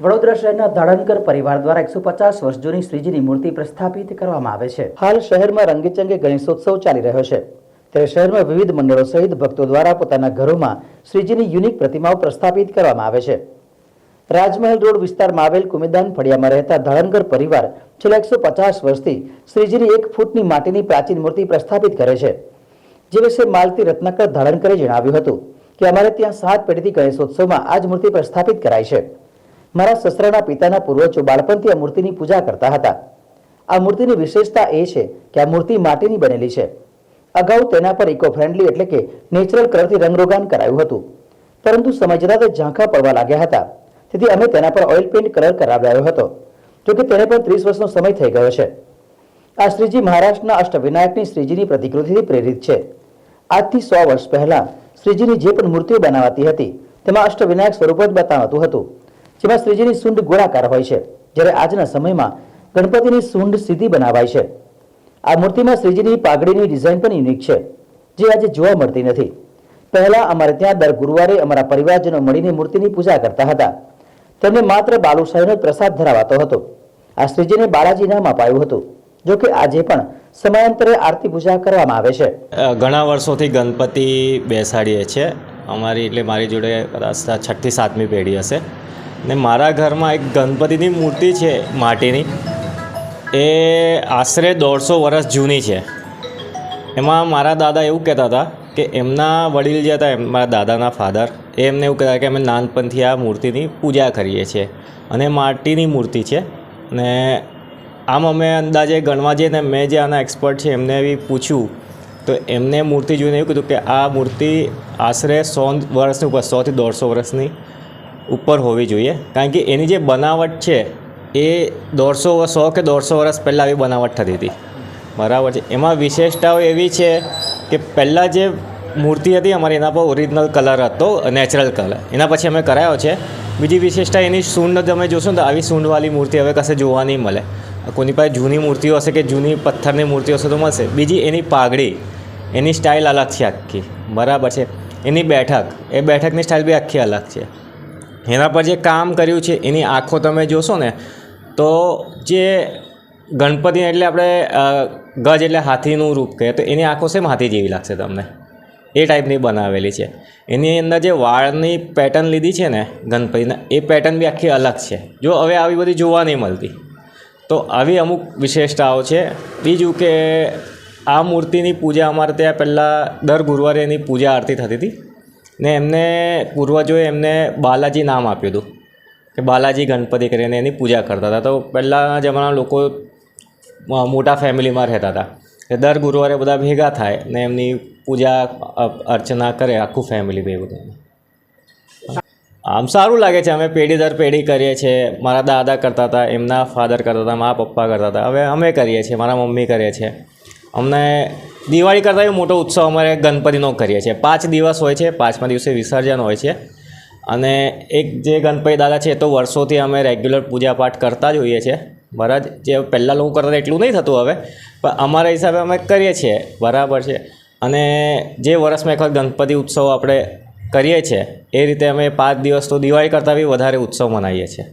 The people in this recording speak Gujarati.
વડોદરા શહેરના ધાડનકર પરિવાર દ્વારા 150 વર્ષ જૂની શ્રીજીની મૂર્તિ પ્રસ્થાપિત કરવામાં આવે છે। હાલ શહેરમાં રંગેચંગે ગણેશોત્સવ ચાલી રહ્યો છે, ત્યારે શહેરમાં વિવિધ મંડળો સહિત ભક્તો દ્વારા પોતાના ઘરોમાં શ્રીજીની યુનિક પ્રતિમાઓ પ્રસ્થાપિત કરવામાં આવે છે। રાજમહેલ રોડ વિસ્તારમાં આવેલ કુમેદાન ફળિયામાં રહેતા ધાડનકર પરિવાર છેલ્લા 150 વર્ષથી શ્રીજીની 1 ફૂટની માટીની પ્રાચીન મૂર્તિ પ્રસ્થાપિત કરે છે। જે વિશે માલતી રત્નાકર ધાડનકરે જણાવ્યું હતું કે અમારે ત્યાં 7 પેઢીથી ગણેશોત્સવમાં આ જ મૂર્તિ પ્રસ્થાપિત કરાય છે। મારા સસરાના પિતાના પૂર્વજો બાળપણથી આ મૂર્તિની પૂજા કરતા હતા। આ મૂર્તિની વિશેષતા એ છે કે આ મૂર્તિ માટીની બનેલી છે। અગાઉ તેના પર ઇકો ફ્રેન્ડલી એટલે કે નેચરલ કલરથી રંગરોગાન કરાયું હતું, પરંતુ સમય જતાં તે ઝાંખા પડવા લાગ્યા હતા, તેથી અમે તેના પર ઓઇલ પેઇન્ટ કલર કરાવ્યો હતો, જોકે તેને પણ 30 વર્ષનો સમય થઈ ગયો છે। આ શ્રીજી મહારાષ્ટ્રના અષ્ટવિનાયકની શ્રીજીની પ્રતિકૃતિથી પ્રેરિત છે। આજથી 100 વર્ષ પહેલા શ્રીજીની જે પણ મૂર્તિઓ બનાવાતી હતી તેમાં અષ્ટવિનાયક સ્વરૂપ જ બતાવાતું હતું, જેમાં શ્રીજીની સૂંઢ ગોળાકાર હોય છે, જ્યારે આજના સમયમાં ગણપતિની સૂંઢ સીધી બનાવાય છે। આ મૂર્તિમાં શ્રીજીની પાઘડીની ડિઝાઇન પણ યુનિક છે, જે આજે જોવા મળતી નથી। પહેલા અમારે ત્યાં દર ગુરુવારે અમારા પરિવારજનો મળીને મૂર્તિની પૂજા કરતા હતા। તેમને માત્ર બાલુશાહીનો પ્રસાદ ધરાવાતો હતો। આ શ્રીજીને બાલાજી નામ અપાયું હતું, જોકે આજે પણ સમયાંતરે આરતી પૂજા કરવામાં આવે છે। ઘણા વર્ષોથી ગણપતિ બેસાડીએ છીએ અમારી, એટલે મારી જોડે કદાચ 6 થી 7મી પેઢી હશે ને મારા ઘરમાં એક ગણપતિની મૂર્તિ છે માટીની, એ આશરે 150 વર્ષ જૂની છે। એમાં મારા દાદા એવું કહેતા હતા કે એમના વડીલ જે હતા, મારા દાદાના ફાધર, એ એમને એવું કહેતા કે અમે નાનપણથી આ મૂર્તિની પૂજા કરીએ છીએ અને માટીની મૂર્તિ છે। ને આમ અમે અંદાજે ગણવા જઈએ ને મેં જે આના એક્સપર્ટ છે એમને બી પૂછ્યું તો એમને મૂર્તિ જોઈને એવું કીધું કે આ મૂર્તિ આશરે 100 વર્ષની ઉપર, 100 થી 150 વર્ષની ઉપર હોવી જોઈએ, કારણ કે એની જે બનાવટ છે એ 100 કે 150 વર્ષ પહેલાં આવી બનાવટ થતી હતી, બરાબર છે। એમાં વિશેષતાઓ એવી છે કે પહેલાં જે મૂર્તિ હતી અમારી, એના પર ઓરિજિનલ કલર હતો, નેચરલ કલર, એના પછી અમે કરાયો છે। બીજી વિશેષતા એની સૂંઢ તમે જોશો ને તો આવી સૂંઢવાળી મૂર્તિ હવે કશે જોવા નહીં મળે। કોઈની પાસે જૂની મૂર્તિઓ હશે કે જૂની પથ્થરની મૂર્તિઓ હશે તો મળશે। બીજી એની પાઘડી, એની સ્ટાઇલ અલગ છે આખી, બરાબર છે। એની બેઠક, એ બેઠકની સ્ટાઇલ બી આખી અલગ છે। એના પર જે કામ કર્યું છે, એની આંખો તમે જોશો ને તો જે ગણપતિ એટલે આપણે ગજ એટલે હાથીનું રૂપ કહીએ, તો એની આંખો સેમ હાથી જેવી લાગશે તમને, એ ટાઈપની બનાવેલી છે। એની અંદર જે વાળની પેટર્ન લીધી છે ને ગણપતિના, એ પેટર્ન બી આખી અલગ છે, જો હવે આવી બધી જોવા નહીં મળતી। તો આવી અમુક વિશેષતાઓ છે। બીજું કે આ મૂર્તિની પૂજા અમારે ત્યાં પહેલાં દર ગુરુવારે એની પૂજા આરતી થતી હતી ને એમને પૂર્વજોએ એમને બાલાજી નામ આપ્યું હતું કે બાલાજી ગણપતિ કરીને એની પૂજા કરતા હતા। તો પહેલાંના જમાનાના લોકો મોટા ફેમિલીમાં રહેતા હતા કે દર ગુરુવારે બધા ભેગા થાય ને એમની પૂજા અર્ચના કરે, આખું ફેમિલી ભેગું થઈને। આમ સારું લાગે છે, અમે પેઢી દર પેઢી કરીએ છીએ। મારા દાદા કરતા હતા, એમના ફાધર કરતા હતા, મારા પપ્પા કરતા હતા, હવે અમે કરીએ છીએ, મારા મમ્મી કરીએ છીએ। અમને દિવાળી કરતાં એ મોટો ઉત્સવ અમારે ગણપતિનો કરીએ છીએ। 5 દિવસ હોય છે, 5મા દિવસે વિસર્જન હોય છે અને એક જે ગણપતિ દાદા છે એ તો વર્ષોથી અમે રેગ્યુલર પૂજાપાઠ કરતા જ હોઈએ છીએ, બરાબર। જે પહેલાં લોકો કરતા એટલું નહીં થતું હવે, પણ અમારા હિસાબે અમે કરીએ છીએ, બરાબર છે। અને જે વર્ષમાં એક વખત ગણપતિ ઉત્સવ આપણે કરીએ છીએ એ રીતે અમે 5 દિવસ તો દિવાળી કરતાં બી વધારે ઉત્સવ મનાવીએ છીએ।